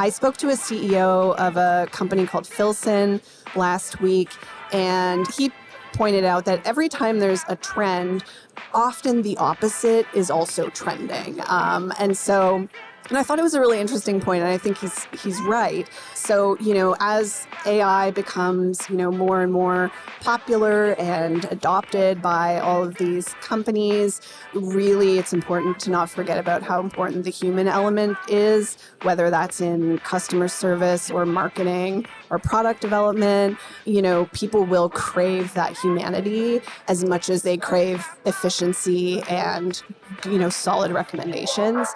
I spoke to a CEO of a company called Filson last week, and he pointed out that every time there's a trend, often the opposite is also trending. And I thought it was a really interesting point, and I think he's right. So, as AI becomes, more and more popular and adopted by all of these companies, really it's important to not forget about how important the human element is, whether that's in customer service or marketing or product development. People will crave that humanity as much as they crave efficiency and, solid recommendations.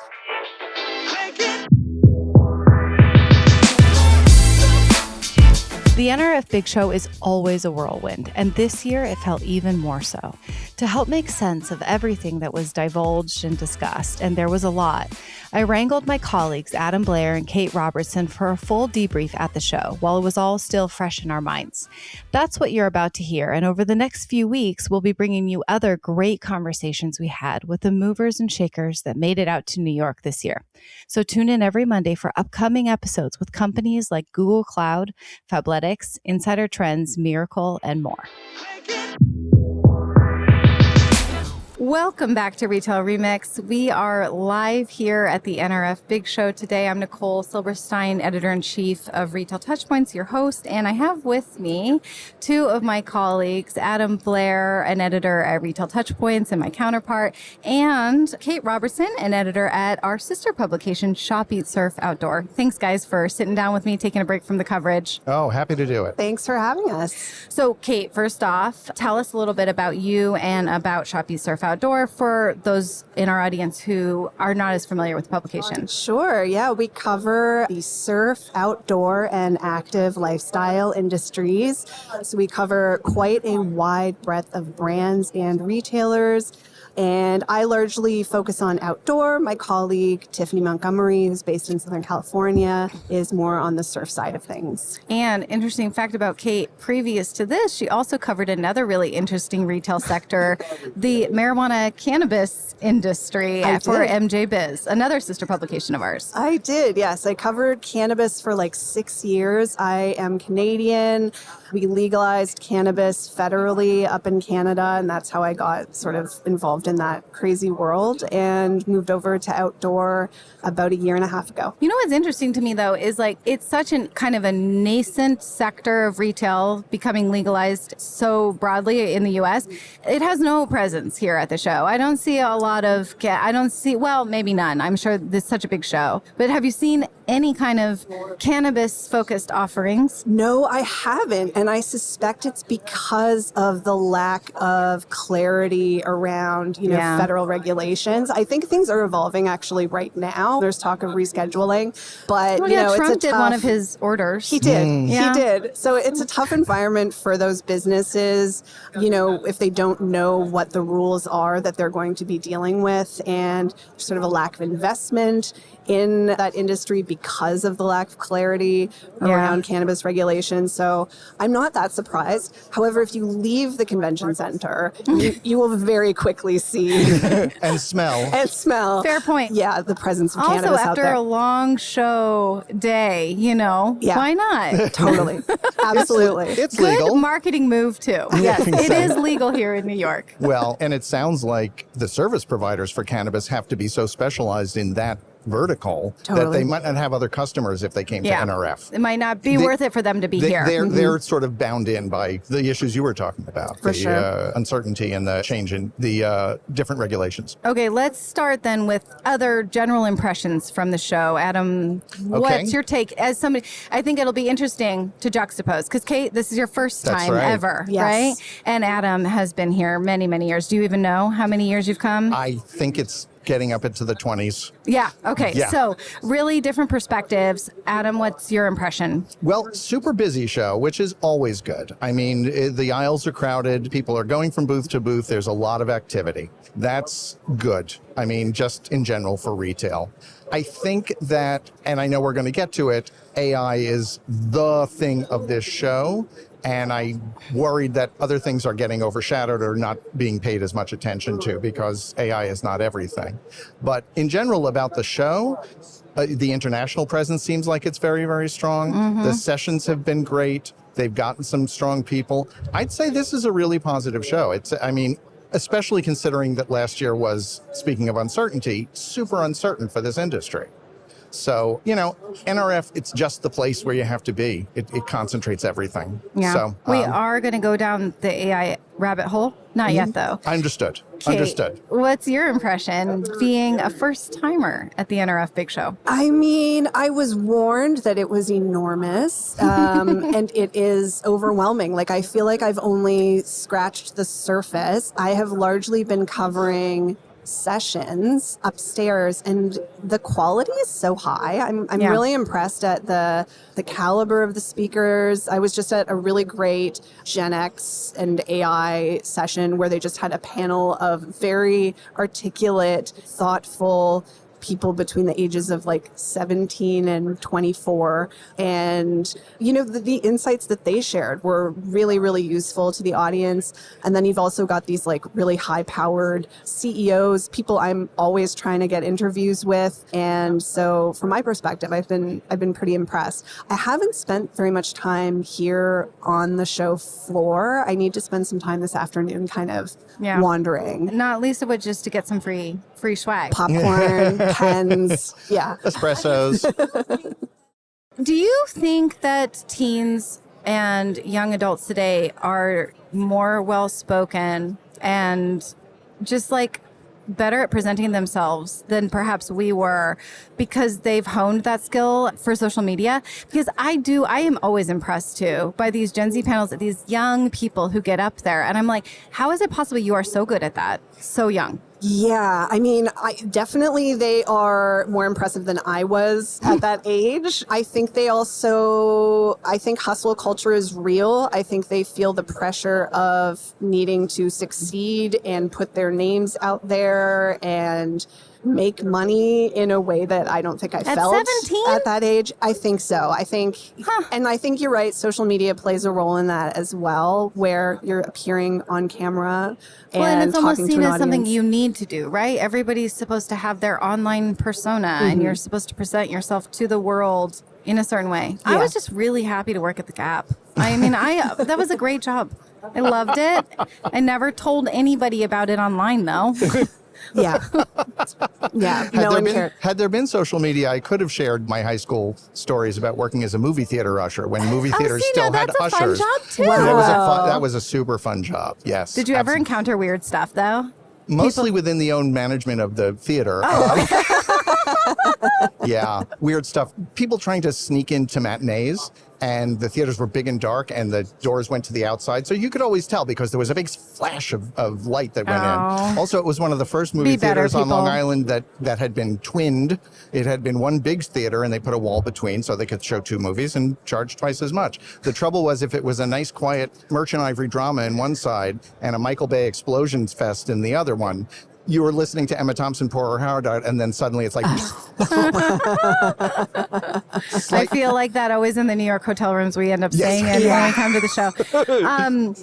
The NRF Big Show is always a whirlwind, and this year it felt even more so. To help make sense of everything that was divulged and discussed, and there was a lot, I wrangled my colleagues Adam Blair and Kate Robertson for a full debrief at the show while it was all still fresh in our minds. That's what you're about to hear, and over the next few weeks, we'll be bringing you other great conversations we had with the movers and shakers that made it out to New York this year. So tune in every Monday for upcoming episodes with companies like Google Cloud, Fabletics, Insider Trends, Miracle, and more. Welcome back to Retail Remix. We are live here at the NRF Big Show today. I'm Nicole Silberstein, Editor-in-Chief of Retail TouchPoints, your host, and I have with me two of my colleagues, Adam Blair, an editor at Retail TouchPoints and my counterpart, and Kate Robertson, an editor at our sister publication, Shop, Eat, Surf, Outdoor. Thanks, guys, for sitting down with me, taking a break from the coverage. Oh, happy to do it. Thanks for having us. So, Kate, first off, tell us a little bit about you and about Shop, Eat, Surf, Outdoor for those in our audience who are not as familiar with the publication. Sure. Yeah, we cover the surf, outdoor, and active lifestyle industries. So we cover quite a wide breadth of brands and retailers. And I largely focus on outdoor. My colleague, Tiffany Montgomery, who's based in Southern California, is more on the surf side of things. And interesting fact about Kate, previous to this, she also covered another really interesting retail sector, the marijuana cannabis industry for MJ Biz, another sister publication of ours. I did, yes. I covered cannabis for like 6 years. I am Canadian. We legalized cannabis federally up in Canada, and that's how I got sort of involved in that crazy world and moved over to outdoor about 1.5 years ago. You know what's interesting to me, though, is like it's such an kind of a nascent sector of retail becoming legalized so broadly in the U.S. It has no presence here at the show. I don't see a lot of, well, maybe none. I'm sure this is such a big show. But have you seen any kind of cannabis-focused offerings? No, I haven't. And I suspect it's because of the lack of clarity around, federal regulations. I think things are evolving actually right now. There's talk of rescheduling, but Trump did one of his orders. He did. He did. So it's a tough environment for those businesses, if they don't know what the rules are that they're going to be dealing with, and sort of a lack of investment in that industry because of the lack of clarity around cannabis regulations. So I'm not that surprised. However, if you leave the convention center, you will very quickly see and smell. Fair point. Yeah, the presence of also, cannabis out there. Also, after a long show day, why not? Totally. Absolutely. It's Good legal. marketing move, too. Yes, it is legal here in New York. Well, and it sounds like the service providers for cannabis have to be so specialized in that vertical that they might not have other customers if they came to NRF. It might not be worth it for them to be here. They're sort of bound in by the issues you were talking about, uncertainty and the change in the different regulations. Okay, let's start then with other general impressions from the show. Adam, what's your take as somebody? I think it'll be interesting to juxtapose because Kate, this is your first time ever, right? And Adam has been here many, many years. Do you even know how many years you've come? I think it's getting up into the 20s. Yeah. Okay. Yeah. So really different perspectives. Adam, what's your impression? Well, super busy show, which is always good. I mean, the aisles are crowded. People are going from booth to booth. There's a lot of activity. That's good. I mean, just in general for retail. I think that, and I know we're going to get to it, AI is the thing of this show. And I'm worried that other things are getting overshadowed or not being paid as much attention to because AI is not everything. But in general about the show, The international presence seems like it's very, very strong. The sessions have been great. They've gotten some strong people. I'd say this is a really positive show. Especially considering that last year was, speaking of uncertainty, super uncertain for this industry. So, NRF, it's just the place where you have to be. It concentrates everything. Yeah. So, we are going to go down the AI rabbit hole. Not yet, though. Understood. Kate, Understood. What's your impression being a first-timer at the NRF Big Show? I mean, I was warned that it was enormous, and it is overwhelming. Like, I feel like I've only scratched the surface. I have largely been covering sessions upstairs, and the quality is so high. I'm really impressed at the caliber of the speakers. I was just at a really great Gen X and AI session where they just had a panel of very articulate, thoughtful people between the ages of like 17 and 24. And, the insights that they shared were really, really useful to the audience. And then you've also got these like really high powered CEOs, people I'm always trying to get interviews with. And so from my perspective, I've been pretty impressed. I haven't spent very much time here on the show floor. I need to spend some time this afternoon kind of wandering. Not least of which just to get some free swag. Popcorn, pens, Espressos. Do you think that teens and young adults today are more well-spoken and just like better at presenting themselves than perhaps we were because they've honed that skill for social media? Because I am always impressed too by these Gen Z panels, these young people who get up there. And I'm like, how is it possible you are so good at that? So young. Yeah, I mean, definitely they are more impressive than I was at that age. I think hustle culture is real. I think they feel the pressure of needing to succeed and put their names out there and make money in a way that I don't think I felt 17? At that age. I think so. And I think you're right. Social media plays a role in that as well, where you're appearing on camera and it's almost talking to seen an as something audience. you need to do, right? Everybody's supposed to have their online persona and you're supposed to present yourself to the world in a certain way. I was just really happy to work at the Gap. I mean, that was a great job. I loved it. I never told anybody about it online though. Yeah. No one cared. Had there been social media, I could have shared my high school stories about working as a movie theater usher when movie theaters still had that's a ushers. fun job too. Wow. That was a super fun job. Yes. Did you ever encounter weird stuff though? Mostly within the own management of the theater. Yeah, weird stuff. People trying to sneak into matinees, and the theaters were big and dark, and the doors went to the outside. So you could always tell because there was a big flash of light that went in. Also, it was one of the first movie theaters on Long Island that had been twinned. It had been one big theater, and they put a wall between so they could show two movies and charge twice as much. The trouble was if it was a nice, quiet Merchant Ivory drama in one side and a Michael Bay Explosions Fest in the other one, you were listening to Emma Thompson pour her heart out, and then suddenly it's like... I feel like that always in the New York hotel rooms we end up staying in when we come to the show.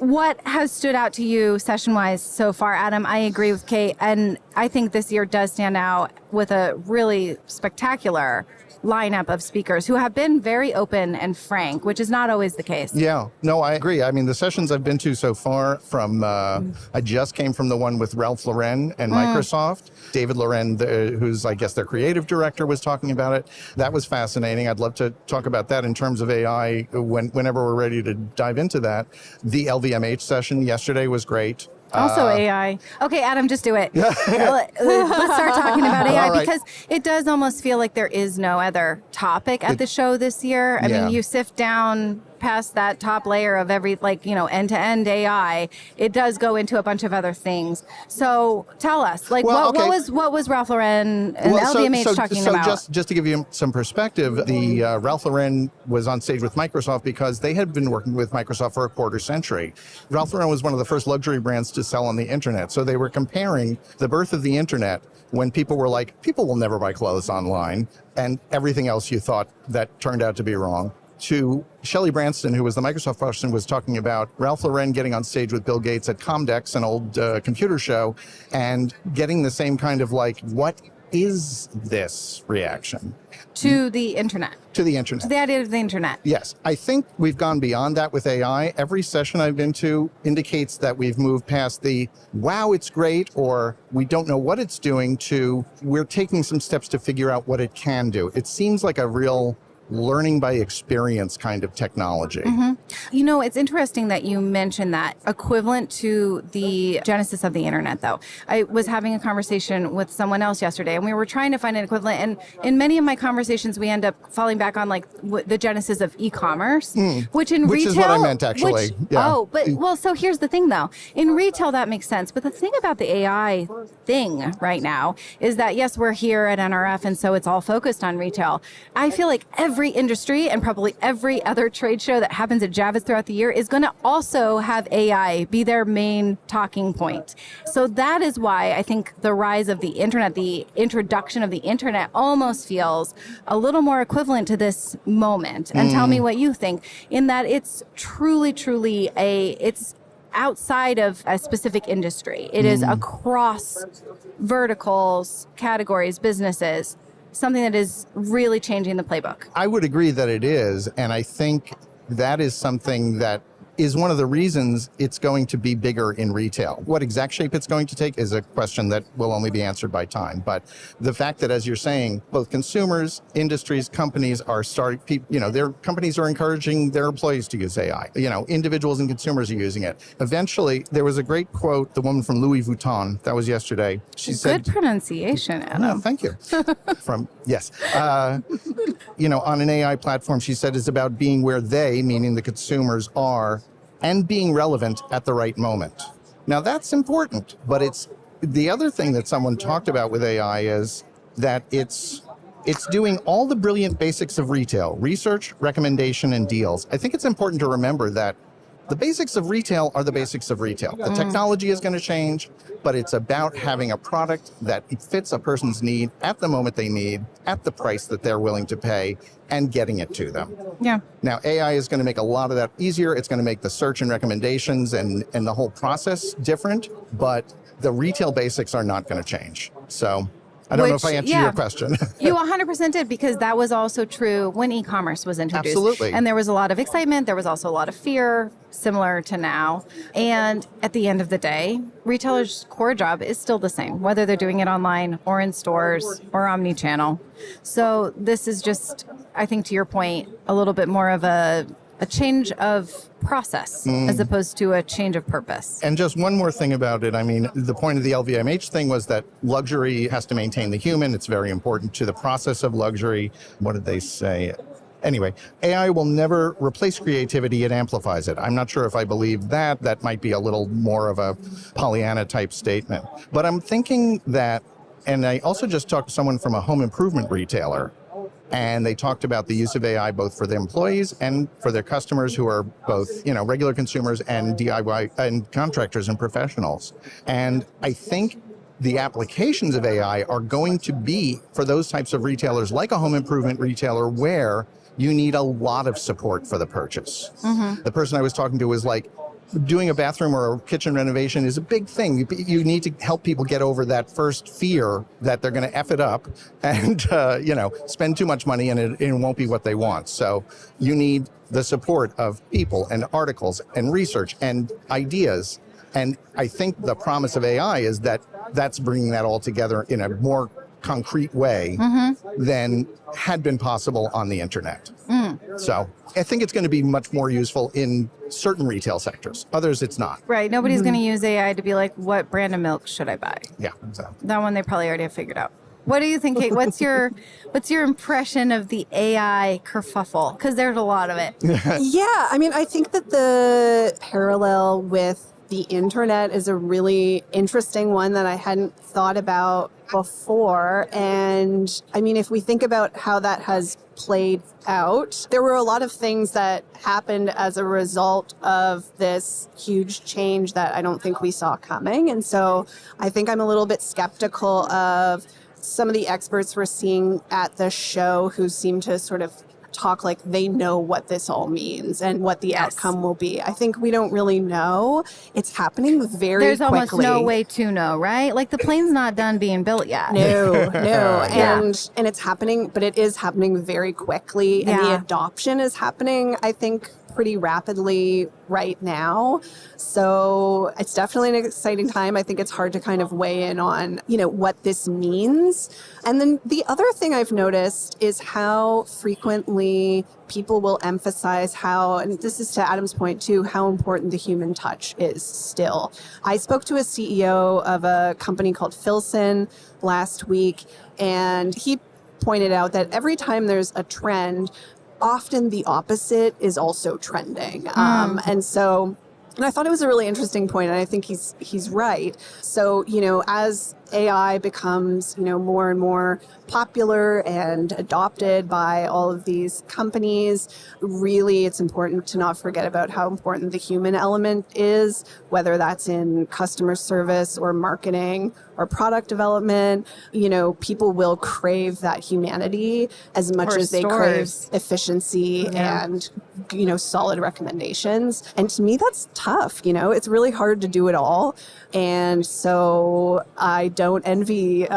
What has stood out to you session-wise so far, Adam? I agree with Kate, and I think this year does stand out with a really spectacular lineup of speakers who have been very open and frank, which is not always the case. Yeah, no, I agree. I mean, the sessions I've been to so far I just came from the one with Ralph Lauren and Microsoft. David Loren, who's, I guess, their creative director, was talking about it. That was fascinating. I'd love to talk about that in terms of AI whenever we're ready to dive into that. The LVMH session yesterday was great. Also AI. Okay, Adam, just do it. Let's start talking about AI because it does almost feel like there is no other topic at the show this year. I mean, you sift down past that top layer of every, end-to-end AI, it does go into a bunch of other things. So tell us, what was Ralph Lauren and LVMH talking about? Just to give you some perspective, the Ralph Lauren was on stage with Microsoft because they had been working with Microsoft for a quarter century. Ralph Lauren was one of the first luxury brands to sell on the internet. So they were comparing the birth of the internet when people were like, people will never buy clothes online, and everything else you thought that turned out to be wrong, to Shelley Branston, who was the Microsoft person, was talking about Ralph Lauren getting on stage with Bill Gates at Comdex, an old computer show, and getting the same kind of what is this reaction To the internet. to the internet? To the idea of the internet. Yes, I think we've gone beyond that with AI. Every session I've been to indicates that we've moved past the, wow, it's great, or we don't know what it's doing, to we're taking some steps to figure out what it can do. It seems like a real learning by experience kind of technology. You know, it's interesting that you mentioned that, equivalent to the genesis of the internet, though. I was having a conversation with someone else yesterday, and we were trying to find an equivalent. And in many of my conversations, we end up falling back on like the genesis of e-commerce, which in Which retail, is what I meant, actually. So here's the thing, though. In retail, that makes sense. But the thing about the AI thing right now is that, yes, we're here at NRF, and so it's all focused on retail. I feel like every industry and probably every other trade show that happens at Javits throughout the year is going to also have AI be their main talking point. So that is why I think the rise of the internet, the introduction of the internet, almost feels a little more equivalent to this moment. And tell me what you think, in that it's truly it's outside of a specific industry. It is across verticals, categories, businesses, something that is really changing the playbook. I would agree that it is, and I think that is something that is one of the reasons it's going to be bigger in retail. What exact shape it's going to take is a question that will only be answered by time. But the fact that, as you're saying, both consumers, industries, companies are their companies are encouraging their employees to use AI. Individuals and consumers are using it. Eventually, there was a great quote, the woman from Louis Vuitton, that was yesterday. She said, good pronunciation, Adam. Oh, thank you. On an AI platform, she said, is about being where they, meaning the consumers, are, and being relevant at the right moment. Now, that's important, but it's the other thing that someone talked about with AI is that it's doing all the brilliant basics of retail: research, recommendation, and deals. I think it's important to remember that the basics of retail are the basics of retail. The technology is going to change, but it's about having a product that fits a person's need at the moment they need, at the price that they're willing to pay, and getting it to them. Yeah. Now, AI is going to make a lot of that easier. It's going to make the search and recommendations and the whole process different, but the retail basics are not going to change. So I don't know if I answered your question. You 100% did, because that was also true when e-commerce was introduced. Absolutely. And there was a lot of excitement. There was also a lot of fear, similar to now. And at the end of the day, retailers' core job is still the same, whether they're doing it online or in stores or omni-channel. So this is just, I think, to your point, a little bit more of a change of process as opposed to a change of purpose. And just one more thing about it. I mean, the point of the LVMH thing was that luxury has to maintain the human. It's very important to the process of luxury. What did they say? Anyway, AI will never replace creativity. It amplifies it. I'm not sure if I believe that. That might be a little more of a Pollyanna type statement. But I'm thinking that, and I also just talked to someone from a home improvement retailer, and they talked about the use of AI both for the employees and for their customers, who are both, regular consumers and DIY and contractors and professionals. And I think the applications of AI are going to be for those types of retailers, like a home improvement retailer, where you need a lot of support for the purchase. The person I was talking to was like, doing a bathroom or a kitchen renovation is a big thing. You need to help people get over that first fear that they're going to F it up and, spend too much money and it won't be what they want. So you need the support of people and articles and research and ideas. And I think the promise of AI is that that's bringing that all together in a more concrete way than had been possible on the internet. So I think it's going to be much more useful in certain retail sectors. Others, it's not. Right. Nobody's going to use AI to be like, what brand of milk should I buy? Yeah. So. That one they probably already have figured out. What do you think, Kate? What's your impression of the AI kerfuffle? Because there's a lot of it. Yeah. I mean, I think that the parallel with the internet is a really interesting one that I hadn't thought about before. And I mean, if we think about how that has played out, there were a lot of things that happened as a result of this huge change that I don't think we saw coming. And so I think I'm a little bit skeptical of some of the experts we're seeing at the show who seem to sort of talk like they know what this all means and what the outcome will be. I think we don't really know. It's happening very There's quickly. almost no way to know, right? Like the plane's not done being built yet. No. Yeah. And it's happening, but it is happening very quickly. And the adoption is happening, I think, pretty rapidly right now. So it's definitely an exciting time. I think it's hard to kind of weigh in on, what this means. And then the other thing I've noticed is how frequently people will emphasize how, and this is to Adam's point too, how important the human touch is still. I spoke to a CEO of a company called Filson last week, and he pointed out that every time there's a trend, often the opposite is also trending. And I thought it was a really interesting point, and I think he's right. So, as AI becomes, more and more popular and adopted by all of these companies, really it's important to not forget about how important the human element is, whether that's in customer service or marketing or product development. People will crave that humanity as much as they crave efficiency and, solid recommendations. And to me, that's tough. It's really hard to do it all. And so I don't envy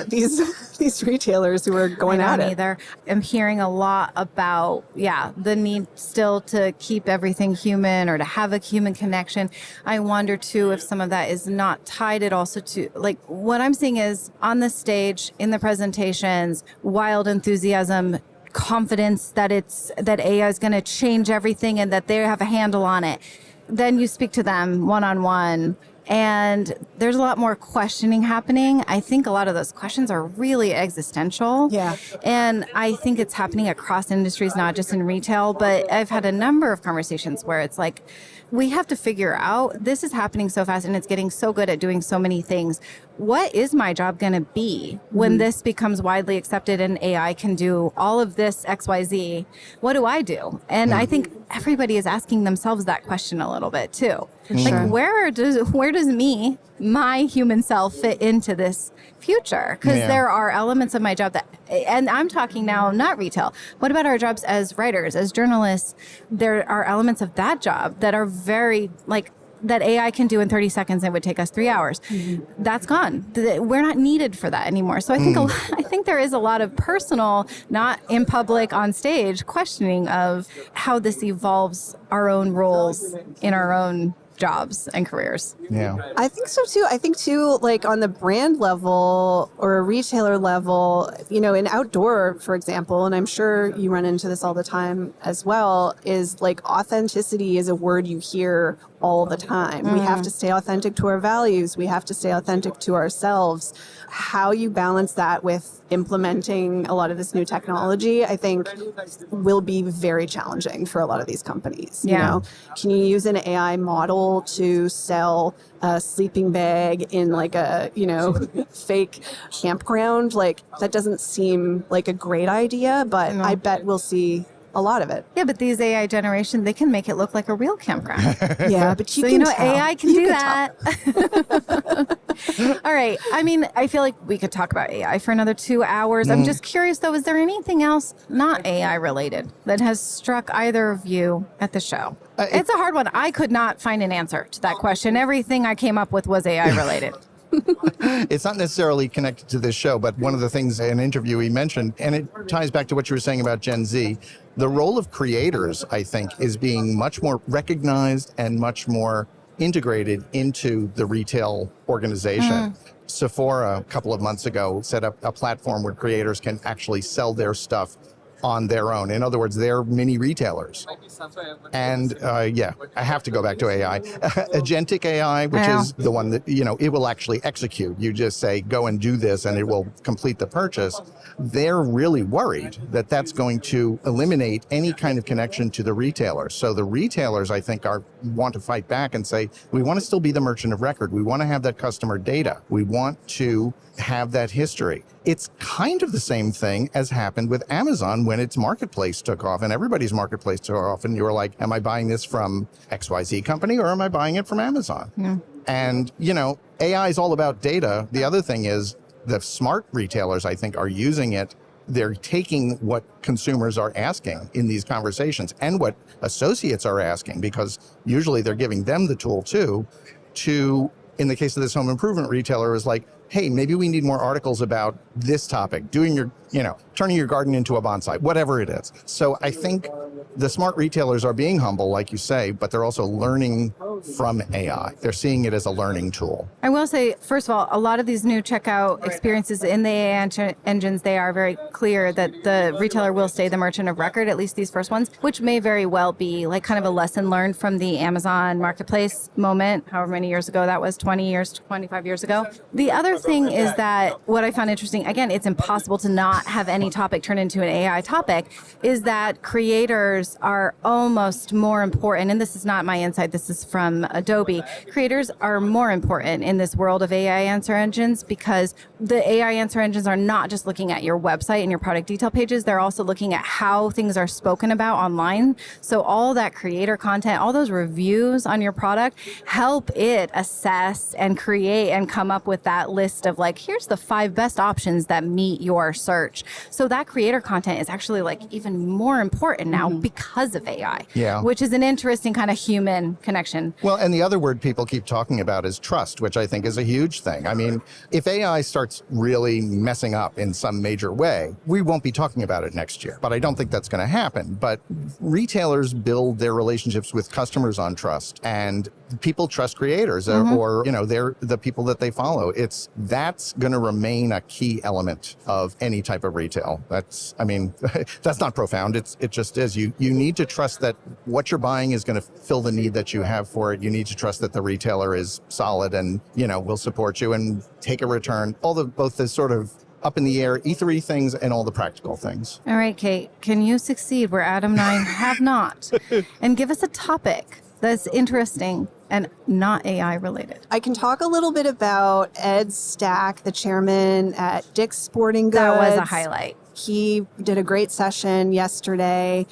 these retailers who are going at it. Either. I'm hearing a lot about, the need still to keep everything human or to have a human connection. I wonder too if some of that is not tied it also to, like, what I'm seeing is on the stage, in the presentations, wild enthusiasm, confidence that AI is going to change everything and that they have a handle on it. Then you speak to them one-on-one, and there's a lot more questioning happening. I think a lot of those questions are really existential. Yeah. And I think it's happening across industries, not just in retail, but I've had a number of conversations where it's like, we have to figure out, this is happening so fast and it's getting so good at doing so many things. What is my job going to be when this becomes widely accepted and AI can do all of this XYZ? What do I do? And I think everybody is asking themselves that question a little bit too. Like, where does my human self fit into this future? Because there are elements of my job that, and I'm talking now not retail. What about our jobs as writers, as journalists? There are elements of that job that are very that AI can do in 30 seconds and would take us 3 hours. That's gone. We're not needed for that anymore. So I think there is a lot of personal, not in public, on stage, questioning of how this evolves our own roles in our own jobs and careers. Yeah. I think so too. I think too, like on the brand level or a retailer level, in outdoor, for example, and I'm sure you run into this all the time as well, is like authenticity is a word you hear all the time. We have to stay authentic to our values. We have to stay authentic to ourselves. How you balance that with implementing a lot of this new technology, I think will be very challenging for a lot of these companies. Can you use an AI model to sell a sleeping bag in like a, fake campground? Like, that doesn't seem like a great idea, but I bet we'll see a lot of it. Yeah, but these AI generation, they can make it look like a real campground. Yeah, but you can tell. AI can do that. All right. I mean, I feel like we could talk about AI for another 2 hours. I'm just curious, though, is there anything else not AI related that has struck either of you at the show? It's a hard one. I could not find an answer to that question. Everything I came up with was AI related. It's not necessarily connected to this show, but one of the things in an interview he mentioned, and it ties back to what you were saying about Gen Z, the role of creators, I think, is being much more recognized and much more integrated into the retail organization. Sephora, a couple of months ago, set up a platform where creators can actually sell their stuff on their own. In other words, they're mini retailers. And I have to go back to AI. Agentic AI, which is the one that, it will actually execute. You just say, go and do this, and it will complete the purchase. They're really worried that that's going to eliminate any kind of connection to the retailer. So the retailers, I think, want to fight back and say, we want to still be the merchant of record. We want to have that customer data. We want to have that history. It's kind of the same thing as happened with Amazon when its marketplace took off and everybody's marketplace took off. And you were like, am I buying this from XYZ company or am I buying it from Amazon? And, AI is all about data. The other thing is the smart retailers, I think, are using it they're taking what consumers are asking in these conversations and what associates are asking, because usually they're giving them the tool too, to, in the case of this home improvement retailer, is like, hey, maybe we need more articles about this topic, doing your, turning your garden into a bonsai, whatever it is. So I think the smart retailers are being humble, like you say, but they're also learning from AI. They're seeing it as a learning tool. I will say, first of all, a lot of these new checkout experiences in the AI engines, they are very clear that the retailer will stay the merchant of record, at least these first ones, which may very well be like kind of a lesson learned from the Amazon marketplace moment, however many years ago that was, 25 years ago. The other thing is that what I found interesting, again, it's impossible to not have any topic turn into an AI topic, is that creators are almost more important, and this is not my insight, this is from Adobe. Creators are more important in this world of AI answer engines, because the AI answer engines are not just looking at your website and your product detail pages, they're also looking at how things are spoken about online. So all that creator content, all those reviews on your product, help it assess and create and come up with that list of like, here's the 5 best options that meet your search. So that creator content is actually like even more important now because of AI, which is an interesting kind of human connection. Well, and the other word people keep talking about is trust, which I think is a huge thing. I mean, if AI starts really messing up in some major way, we won't be talking about it next year. But I don't think that's going to happen. But retailers build their relationships with customers on trust, and people trust creators or they're the people that they follow. That's going to remain a key element of any type of retail. That's not profound. It just is. You need to trust that what you're buying is going to fill the need that you have for it. You need to trust that the retailer is solid and, will support you and take a return. Both the sort of up in the air, ethery things and all the practical things. All right, Kate, can you succeed where Adam and I have not? And give us a topic that's interesting and not AI related. I can talk a little bit about Ed Stack, the chairman at Dick's Sporting Goods. That was a highlight. He did a great session yesterday.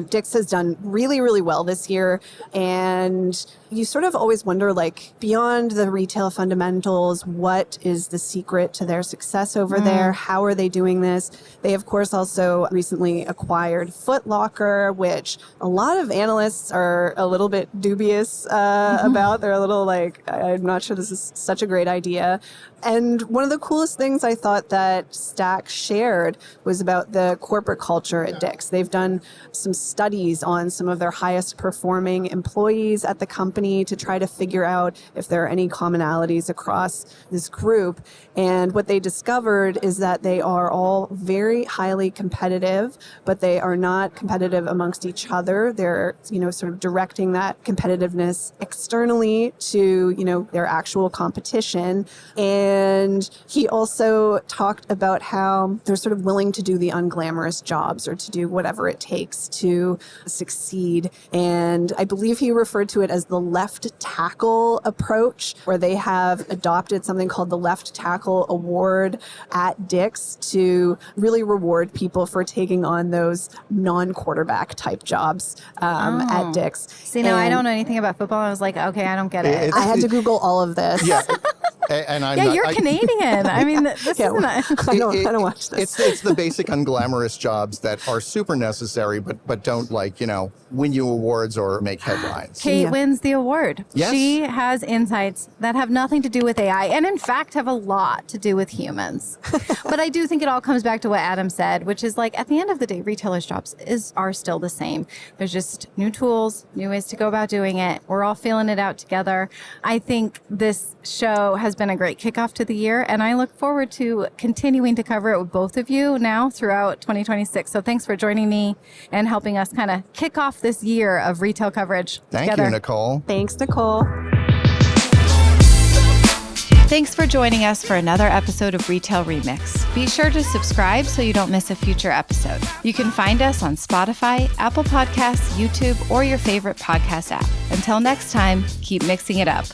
Dick's has done really, really well this year. And you sort of always wonder, like, beyond the retail fundamentals, what is the secret to their success over there? How are they doing this? They, of course, also recently acquired Foot Locker, which a lot of analysts are a little bit dubious about. They're a little like, I'm not sure this is such a great idea. And one of the coolest things I thought that Stack shared was about the corporate culture at Dick's. They've done some studies on some of their highest performing employees at the company to try to figure out if there are any commonalities across this group. And what they discovered is that they are all very highly competitive, but they are not competitive amongst each other. They're, sort of directing that competitiveness externally to, their actual competition. And he also talked about how they're sort of willing to do the unglamorous jobs or to do whatever it takes to succeed. And I believe he referred to it as the left tackle approach, where they have adopted something called the Left Tackle Award at Dick's to really reward people for taking on those non-quarterback type jobs at Dick's. See, now I don't know anything about football. I was like, okay, I don't get it. I had to Google all of this. Yeah. And you're Canadian. I mean, this isn't I don't watch this. It's the basic unglamorous jobs that are super necessary, but don't win you awards or make headlines. Kate wins the award. Yes. She has insights that have nothing to do with AI and in fact have a lot to do with humans. But I do think it all comes back to what Adam said, which is like at the end of the day, retailers' jobs are still the same. There's just new tools, new ways to go about doing it. We're all feeling it out together. I think this show has been a great kickoff to the year, and I look forward to continuing to cover it with both of you now throughout 2026. So thanks for joining me and helping us kind of kick off this year of retail coverage Thank together. you, Nicole. Thanks, Nicole. Thanks for joining us for another episode of Retail Remix. Be sure to subscribe so you don't miss a future episode. You can find us on Spotify, Apple Podcasts, YouTube, or your favorite podcast app. Until next time, keep mixing it up.